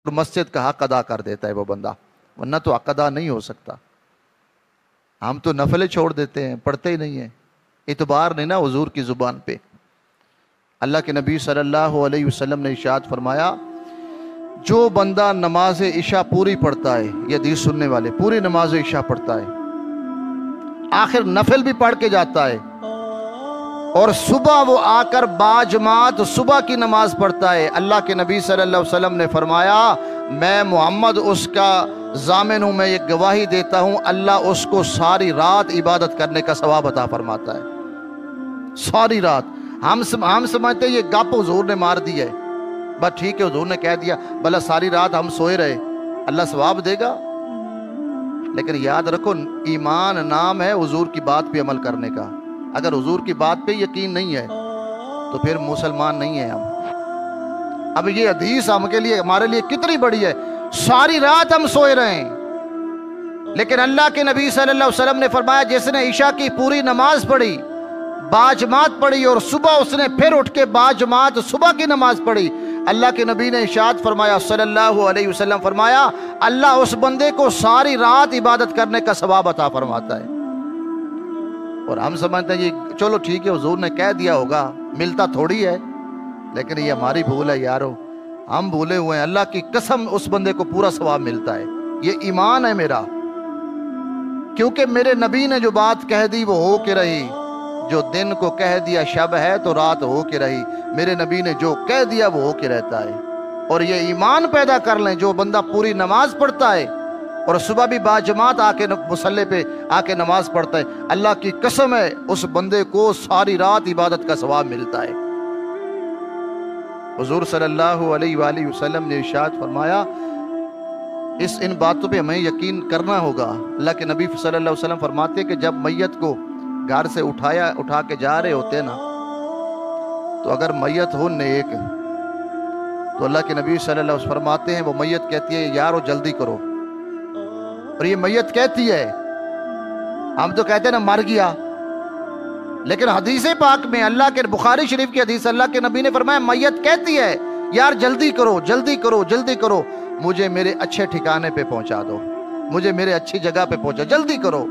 مسجد کا حق ادا کر دیتا ہے وہ بندہ، ورنہ تو حق ادا نہیں ہو سکتا۔ ہم تو نفلیں چھوڑ دیتے ہیں، پڑھتے ہی نہیں ہیں، اعتبار نہیں نا حضور کی زبان پہ۔ اللہ کے نبی صلی اللہ علیہ وسلم نے ارشاد فرمایا، جو بندہ نماز عشاء پوری پڑھتا ہے، یہ حدیث سننے والے، پوری نماز عشاء پڑھتا ہے، آخر نفل بھی پڑھ کے جاتا ہے، اور صبح وہ آ کر باجماعت صبح کی نماز پڑھتا ہے، اللہ کے نبی صلی اللہ علیہ وسلم نے فرمایا، میں محمد اس کا ضامن ہوں، میں یہ گواہی دیتا ہوں، اللہ اس کو ساری رات عبادت کرنے کا ثواب عطا فرماتا ہے۔ ساری رات ہم سمجھتے ہیں یہ گپ حضور نے مار دی ہے، بس ٹھیک ہے حضور نے کہہ دیا، بھلا ساری رات ہم سوئے رہے، اللہ ثواب دے گا؟ لیکن یاد رکھو، ایمان نام ہے حضور کی بات پہ عمل کرنے کا۔ اگر حضور کی بات پہ یقین نہیں ہے تو پھر مسلمان نہیں ہیں ہم۔ اب یہ حدیث ہمارے لیے کتنی بڑی ہے، ساری رات ہم سوئے رہے ہیں، لیکن اللہ کے نبی صلی اللہ علیہ وسلم نے فرمایا، جس نے عشاء کی پوری نماز پڑھی، باجماعت پڑھی، اور صبح اس نے پھر اٹھ کے باجماعت صبح کی نماز پڑھی، اللہ کے نبی نے ارشاد فرمایا صلی اللہ علیہ وسلم، فرمایا اللہ اس بندے کو ساری رات عبادت کرنے کا ثواب عطا فرماتا ہے۔ اور ہم سمجھتے ہیں یہ چلو ٹھیک ہے حضور نے کہہ دیا ہوگا، ملتا تھوڑی ہے، لیکن یہ ہماری بھول ہے یارو، ہم بھولے ہوئے ہیں۔ اللہ کی قسم اس بندے کو پورا ثواب ملتا ہے، یہ ایمان ہے میرا، کیونکہ میرے نبی نے جو بات کہہ دی وہ ہو کے رہی، جو دن کو کہہ دیا شب ہے تو رات ہو کے رہی، میرے نبی نے جو کہہ دیا وہ ہو کے رہتا ہے۔ اور یہ ایمان پیدا کر لیں، جو بندہ پوری نماز پڑھتا ہے اور صبح بھی باجماعت آ کے مصلی پہ آ کے نماز پڑھتا ہے، اللہ کی قسم ہے اس بندے کو ساری رات عبادت کا ثواب ملتا ہے۔ حضور صلی اللہ علیہ وآلہ وسلم نے ارشاد فرمایا، ان باتوں پہ ہمیں یقین کرنا ہوگا۔ اللہ کے نبی صلی اللہ علیہ وسلم فرماتے ہیں کہ جب میت کو گھر سے اٹھا کے جا رہے ہوتے ہیں نا، تو اگر میت ہو نیک تو اللہ کے نبی صلی اللہ علیہ وسلم فرماتے ہیں، وہ میت کہتی ہے یارو جلدی کرو، اور یہ میت کہتی ہے، ہم تو کہتے ہیں نا مر گیا، لیکن حدیث پاک میں اللہ کے بخاری شریف کی حدیث، اللہ کے نبی نے فرمایا میت کہتی ہے یار جلدی کرو جلدی کرو جلدی کرو، مجھے میرے اچھے ٹھکانے پہ پہنچا دو، مجھے میرے اچھی جگہ پہ پہنچا، جلدی کرو۔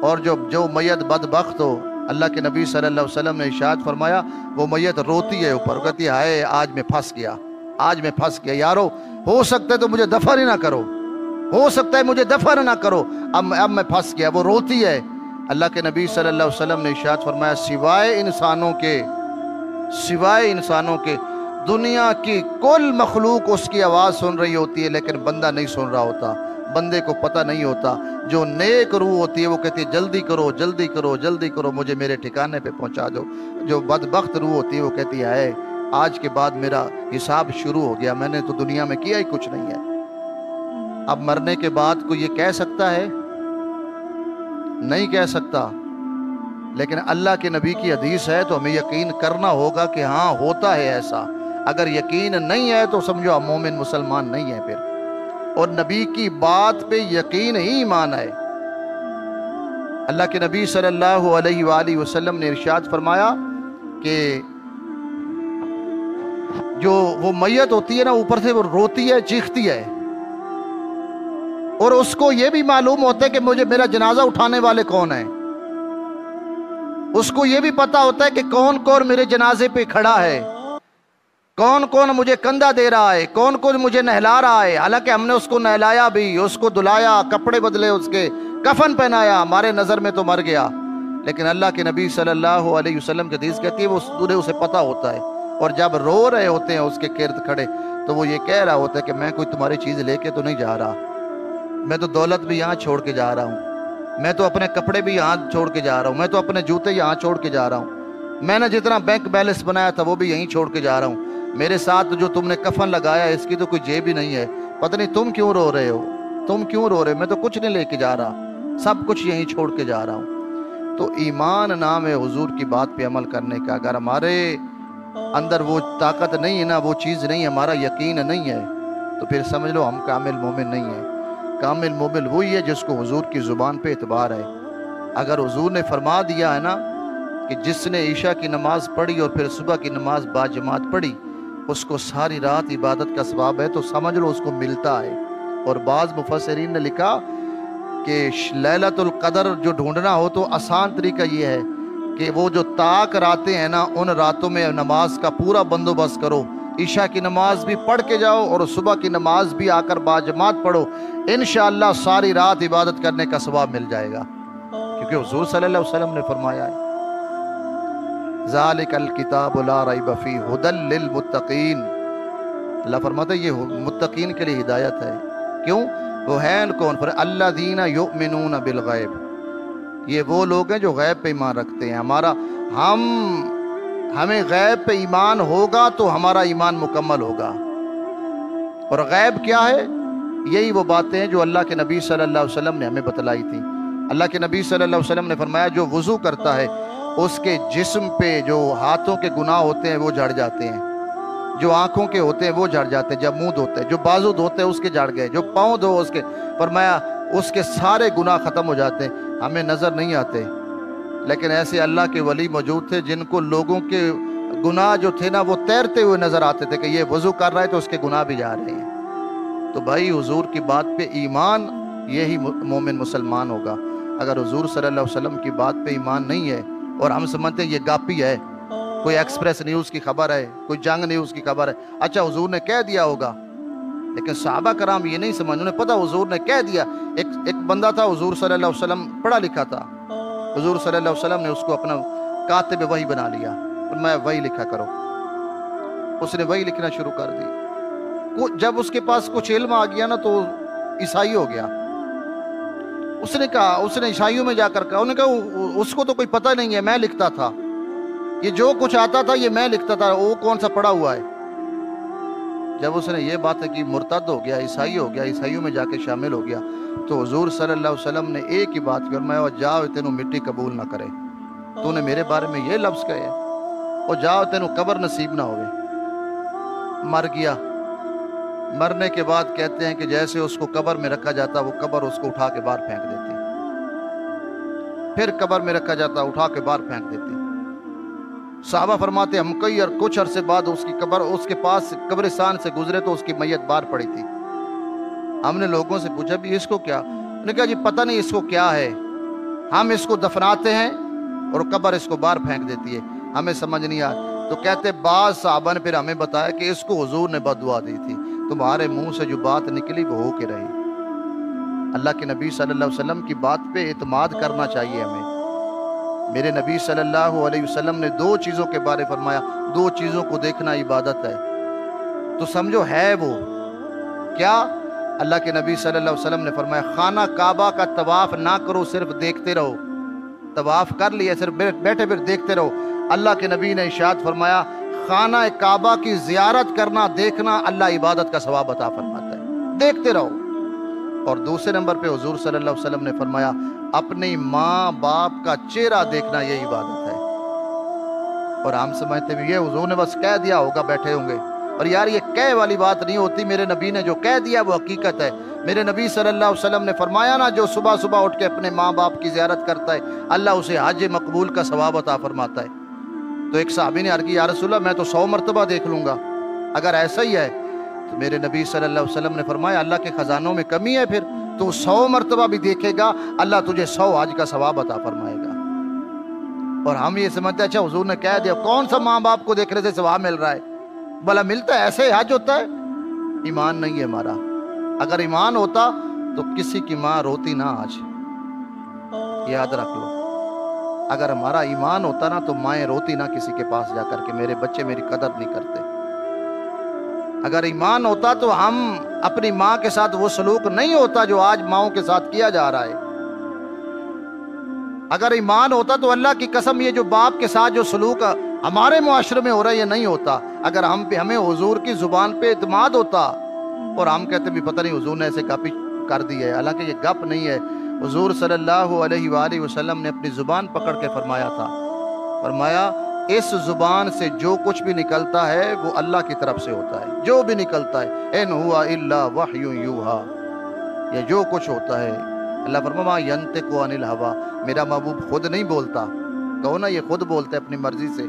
اور جو میت بدبخت ہو، اللہ کے نبی صلی اللہ علیہ وسلم نے ارشاد فرمایا، وہ میت روتی ہے اوپر، کہتی ہے ہائے آج میں پھنس گیا، آج میں پھنس گیا، یارو ہو سکتا ہے تو مجھے دفن ہی نہ کرو، ہو سکتا ہے مجھے دفن نہ کرو، اب میں پھنس گیا، وہ روتی ہے۔ اللہ کے نبی صلی اللہ علیہ وسلم نے ارشاد فرمایا، سوائے انسانوں کے دنیا کی کل مخلوق اس کی آواز سن رہی ہوتی ہے، لیکن بندہ نہیں سن رہا ہوتا، بندے کو پتہ نہیں ہوتا۔ جو نیک روح ہوتی ہے وہ کہتی ہے جلدی کرو جلدی کرو جلدی کرو، مجھے میرے ٹھکانے پہ پہنچا دو۔ جو بدبخت روح ہوتی ہے وہ کہتی ہے آج کے بعد میرا حساب شروع ہو گیا، میں نے تو دنیا میں کیا ہی کچھ نہیں ہے۔ اب مرنے کے بعد کوئی یہ کہہ سکتا ہے؟ نہیں کہہ سکتا، لیکن اللہ کے نبی کی حدیث ہے تو ہمیں یقین کرنا ہوگا کہ ہاں ہوتا ہے ایسا۔ اگر یقین نہیں ہے تو سمجھو آپ مومن مسلمان نہیں ہے پھر، اور نبی کی بات پہ یقین ہی ایمان ہے۔ اللہ کے نبی صلی اللہ علیہ وآلہ وسلم نے ارشاد فرمایا کہ جو وہ میت ہوتی ہے نا، اوپر سے وہ روتی ہے چیختی ہے، اور اس کو یہ بھی معلوم ہوتا ہے کہ میرا جنازہ اٹھانے والے کون ہیں، اس کو یہ بھی پتا ہوتا ہے کہ کون کون میرے جنازے پہ کھڑا ہے، کون کون مجھے کندھا دے رہا ہے، کون کون مجھے نہلا رہا ہے۔ حالانکہ ہم نے اس کو نہلایا بھی، اس کو دھلایا، کپڑے بدلے، اس کے کفن پہنایا، ہمارے نظر میں تو مر گیا، لیکن اللہ کے نبی صلی اللہ علیہ وسلم کی حدیث کہتی ہے وہ اسے پتا ہوتا ہے، اور جب رو رہے ہوتے ہیں اس کے گرد کھڑے تو وہ یہ کہہ رہا ہوتا ہے کہ میں کوئی تمہاری چیز لے کے تو نہیں جا رہا، میں تو دولت بھی یہاں چھوڑ کے جا رہا ہوں، میں تو اپنے کپڑے بھی یہاں چھوڑ کے جا رہا ہوں، میں تو اپنے جوتے یہاں چھوڑ کے جا رہا ہوں، میں نے جتنا بینک بیلنس بنایا تھا وہ بھی یہیں چھوڑ کے جا رہا ہوں، میرے ساتھ جو تم نے کفن لگایا اس کی تو کوئی جیب ہی نہیں ہے، پتہ نہیں تم کیوں رو رہے ہو، تم کیوں رو رہے ہو، میں تو کچھ نہیں لے کے جا رہا، سب کچھ یہیں چھوڑ کے جا رہا ہوں۔ تو ایمان نام ہے حضور کی بات پہ عمل کرنے کا۔ اگر ہمارے اندر وہ طاقت نہیں ہے نا، وہ چیز نہیں ہے، ہمارا یقین نہیں ہے، تو پھر سمجھ لو ہم کامل مومن نہیں ہیں۔ کامل مومن وہی ہے جس کو حضور کی زبان پہ اعتبار ہے۔ اگر حضور نے فرما دیا ہے نا کہ جس نے عشاء کی نماز پڑھی اور پھر صبح کی نماز باجماعت پڑھی، اس کو ساری رات عبادت کا ثواب ہے تو سمجھ لو اس کو ملتا ہے۔ اور بعض مفسرین نے لکھا کہ لیلۃ القدر جو ڈھونڈنا ہو تو آسان طریقہ یہ ہے کہ وہ جو طاق راتیں ہیں نا، ان راتوں میں نماز کا پورا بندوبست کرو، عشاء کی نماز بھی پڑھ کے جاؤ اور صبح کی نماز بھی آ کر باجماعت پڑھو، انشاءاللہ ساری رات عبادت کرنے کا ثواب مل جائے گا، کیونکہ حضور صلی اللہ علیہ وسلم نے فرمایا ہے ذالک الکتاب لا ریب فیہ ھدی للمتقین۔ اللہ فرماتا ہے یہ متقین کے لیے ہدایت ہے۔ کیوں؟ وہ ہیں کون؟ الذین یؤمنون بالغیب، یہ وہ لوگ ہیں جو غیب پہ ایمان رکھتے ہیں۔ ہمیں غیب پہ ایمان ہوگا تو ہمارا ایمان مکمل ہوگا۔ اور غیب کیا ہے؟ یہی وہ باتیں ہیں جو اللہ کے نبی صلی اللہ علیہ وسلم نے ہمیں بتلائی تھی۔ اللہ کے نبی صلی اللہ علیہ وسلم نے فرمایا جو وضو کرتا ہے اس کے جسم پہ جو ہاتھوں کے گناہ ہوتے ہیں وہ جھڑ جاتے ہیں، جو آنکھوں کے ہوتے ہیں وہ جھڑ جاتے ہیں، جب منہ دھوتے ہیں، جو بازو دھوتے ہیں اس کے جھڑ گئے، جو پاؤں دھو اس کے، فرمایا اس کے سارے گناہ ختم ہو جاتے ہیں۔ ہمیں نظر نہیں آتے، لیکن ایسے اللہ کے ولی موجود تھے جن کو لوگوں کے گناہ جو تھے نا وہ تیرتے ہوئے نظر آتے تھے کہ یہ وضو کر رہا ہے تو اس کے گناہ بھی جا رہے ہیں۔ تو بھائی حضور کی بات پہ ایمان، یہی مومن مسلمان ہوگا۔ اگر حضور صلی اللہ علیہ وسلم کی بات پہ ایمان نہیں ہے اور ہم سمجھتے ہیں یہ گاپی ہے، کوئی ایکسپریس نیوز کی خبر ہے، کوئی جنگ نیوز کی خبر ہے، اچھا حضور نے کہہ دیا ہوگا، لیکن صحابہ کرام یہ نہیں سمجھ، انہیں پتا حضور نے کہہ دیا۔ ایک بندہ تھا حضور صلی اللہ علیہ وسلم پڑھا لکھا تھا، حضور صلی اللہ علیہ وسلم نے اس کو اپنا کاتب وحی بنا لیا، میں وحی لکھا کرو، اس نے وحی لکھنا شروع کر دی۔ جب اس کے پاس کچھ علم آ گیا نا تو عیسائی ہو گیا۔ اس نے کہا، اس نے عیسائیوں میں جا کر کہا، انہوں نے کہا اس کو تو کوئی پتہ نہیں ہے، میں لکھتا تھا، یہ جو کچھ آتا تھا یہ میں لکھتا تھا، وہ کون سا پڑا ہوا ہے۔ جب اس نے یہ بات کی مرتد ہو گیا، عیسائی ہو گیا، عیسائیوں میں جا کے شامل ہو گیا، تو حضور صلی اللہ علیہ وسلم نے ایک ہی بات کی، اور میں جاؤ تینوں مٹی قبول نہ کرے، تو نے میرے بارے میں یہ لفظ کہے، اور جاؤ تینوں قبر نصیب نہ ہوئے۔ مر گیا۔ مرنے کے بعد کہتے ہیں کہ جیسے اس کو قبر میں رکھا جاتا وہ قبر اس کو اٹھا کے باہر پھینک دیتی، پھر قبر میں رکھا جاتا اٹھا کے باہر پھینک دیتی۔ صحابہ فرماتے ہم کچھ عرصے بعد اس کی قبر اس کے پاس قبرستان سے گزرے تو اس کی میت باہر پڑی تھی۔ ہم نے لوگوں سے پوچھا بھی اس کو کیا؟ انہوں نے کہا جی پتہ نہیں اس کو کیا ہے، ہم اس کو دفناتے ہیں اور قبر اس کو باہر پھینک دیتی ہے، ہمیں سمجھ نہیں آیا۔ تو کہتے بعض صحابہ نے پھر ہمیں بتایا کہ اس کو حضور نے بد دعا دی تھی، تمہارے منہ سے جو بات نکلی وہ ہو کے رہی۔ اللہ کے نبی صلی اللہ علیہ وسلم کی بات پہ اعتماد کرنا چاہیے ہمیں۔ میرے نبی صلی اللہ علیہ وسلم نے دو چیزوں کے بارے فرمایا، دو چیزوں کو دیکھنا عبادت ہے، تو سمجھو ہے وہ کیا؟ اللہ کے نبی صلی اللہ علیہ وسلم نے فرمایا خانہ کعبہ کا طواف نہ کرو، صرف دیکھتے رہو۔ طواف کر لیا، صرف بیٹھے پھر دیکھتے رہو۔ اللہ کے نبی نے ارشاد فرمایا خانہ کعبہ کی زیارت کرنا، دیکھنا، اللہ عبادت کا ثواب عطا فرماتا ہے، دیکھتے رہو۔ اور دوسرے نمبر پہ حضور صلی اللہ علیہ وسلم نے فرمایا اپنی ماں باپ کا چہرہ دیکھنا یہ عبادت ہے۔ اور ہم سمجھتے ہیں یہ حضور نے بس کہہ دیا ہوگا، بیٹھے ہوں گے، اور یار یہ کہہ والی بات نہیں ہوتی، میرے نبی نے جو کہہ دیا وہ حقیقت ہے۔ میرے نبی صلی اللہ علیہ وسلم نے فرمایا نا جو صبح صبح اٹھ کے اپنے ماں باپ کی زیارت کرتا ہے اللہ اسے حج مقبول کا ثواب عطا فرماتا ہے۔ تو ایک صحابی نے عرض کی یا رسول اللہ میں تو 100 مرتبہ دیکھ لوں گا، اگر ایسا ہی ہے تو میرے نبی صلی اللہ علیہ وسلم نے فرمایا اللہ کے خزانوں میں کمی ہے، پھر تو 100 مرتبہ بھی دیکھے گا اللہ تجھے 100 حج کا ثواب عطا فرمائے گا۔ اور ہم یہ سمجھتے ہیں اچھا حضور نے کہہ دیا، کون سا ماں باپ کو دیکھنے سے ثواب مل رہا ہے؟ بھلا ملتا ہے؟ ایسے حج ہوتا ہے؟ ایمان نہیں ہے ہمارا۔ اگر ایمان ہوتا تو کسی کی ماں روتی نہ آج، یاد رکھ لو۔ اگر ہمارا ایمان ہوتا نا تو مائیں روتی نہ کسی کے پاس جا کر کے میرے بچے میری قدر نہیں کرتے۔ اگر ایمان ہوتا تو ہم اپنی ماں کے ساتھ وہ سلوک نہیں ہوتا جو آج ماؤں کے ساتھ کیا جا رہا ہے۔ اگر ایمان ہوتا تو اللہ کی قسم یہ جو باپ کے ساتھ جو سلوک ہمارے معاشرے میں ہو رہا ہے یہ نہیں ہوتا۔ اگر ہمیں حضور کی زبان پہ اعتماد ہوتا، اور ہم کہتے بھی پتہ نہیں حضور نے ایسے گپ کر دی ہے، حالانکہ یہ گپ نہیں ہے۔ حضور صلی اللہ علیہ وآلہ وسلم نے اپنی زبان پکڑ کے فرمایا تھا، فرمایا اس زبان سے جو کچھ بھی نکلتا ہے وہ اللہ کی طرف سے ہوتا ہے، جو بھی نکلتا ہے ان ہوا الا وحی یوحا، یہ جو کچھ ہوتا ہے اللہ فرمایا ینطق عن الہوا، میرا محبوب خود نہیں بولتا، کہو نا یہ خود بولتا ہے اپنی مرضی سے،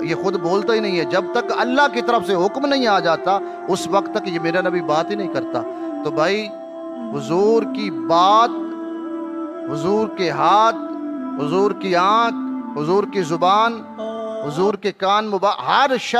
یہ خود بولتا ہی نہیں ہے، جب تک اللہ کی طرف سے حکم نہیں آ جاتا اس وقت تک یہ میرا نبی بات ہی نہیں کرتا۔ تو بھائی حضور کی بات، حضور کے ہاتھ، حضور کی آنکھ، حضور کی زبان، حضور کے کان ہر شے